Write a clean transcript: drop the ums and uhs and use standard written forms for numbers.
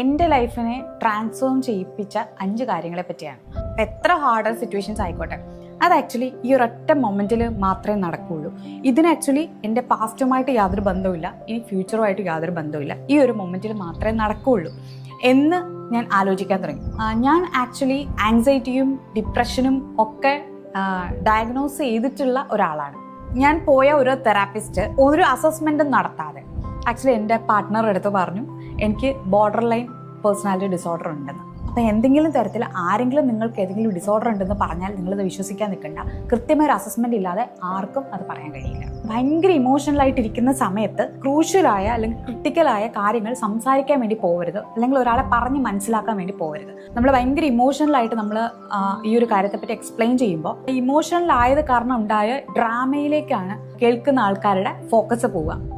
എൻ്റെ ലൈഫിനെ ട്രാൻസ്ഫോം ചെയ്യിപ്പിച്ച 5 കാര്യങ്ങളെ പറ്റിയാണ്. എത്ര ഹാർഡർ സിറ്റുവേഷൻസ് ആയിക്കോട്ടെ, അത് ആക്ച്വലി ഈ ഒരൊറ്റ മൊമെന്റിൽ മാത്രമേ നടക്കുകയുള്ളൂ. ഇതിന് ആക്ച്വലി എൻ്റെ പാസ്റ്റുമായിട്ട് യാതൊരു ബന്ധവുമില്ല, ഇനി ഫ്യൂച്ചറുമായിട്ട് യാതൊരു ബന്ധവുമില്ല. ഈ ഒരു മൊമെന്റിൽ മാത്രമേ നടക്കുകയുള്ളൂ എന്ന് ഞാൻ ആലോചിക്കാൻ തുടങ്ങി. ഞാൻ ആക്ച്വലി ആങ്സൈറ്റിയും ഡിപ്രഷനും ഒക്കെ ഡയഗ്നോസ് ചെയ്തിട്ടുള്ള ഒരാളാണ്. ഞാൻ പോയ ഒരു തെറാപ്പിസ്റ്റ് ഒരു അസസ്മെന്റും നടത്താതെ ആക്ച്വലി എൻ്റെ പാർട്ട്ണറുടെ അടുത്ത് പറഞ്ഞു എനിക്ക് ബോർഡർ ലൈൻ പേഴ്സണാലിറ്റി ഡിസോർഡർ ഉണ്ടെന്ന്. അപ്പം എന്തെങ്കിലും തരത്തിൽ ആരെങ്കിലും നിങ്ങൾക്ക് ഏതെങ്കിലും ഡിസോർഡർ ഉണ്ടെന്ന് പറഞ്ഞാൽ നിങ്ങളത് വിശ്വസിക്കാൻ നിൽക്കണ്ട. കൃത്യമായ ഒരു അസസ്മെന്റ് ഇല്ലാതെ ആർക്കും അത് പറയാൻ കഴിയില്ല. ഭയങ്കര ഇമോഷണലായിട്ടിരിക്കുന്ന സമയത്ത് ക്രൂഷ്യലായ അല്ലെങ്കിൽ ക്രിട്ടിക്കലായ കാര്യങ്ങൾ സംസാരിക്കാൻ വേണ്ടി പോകരുത്, അല്ലെങ്കിൽ ഒരാളെ പറഞ്ഞ് മനസ്സിലാക്കാൻ വേണ്ടി പോകരുത്. നമ്മൾ ഭയങ്കര ഇമോഷണലായിട്ട് നമ്മൾ ഈ ഒരു കാര്യത്തെപ്പറ്റി എക്സ്പ്ലെയിൻ ചെയ്യുമ്പോൾ ഇമോഷണൽ ആയത് കാരണം ഉണ്ടായ ഡ്രാമയിലേക്കാണ് കേൾക്കുന്ന ആൾക്കാരുടെ ഫോക്കസ് പോവുക.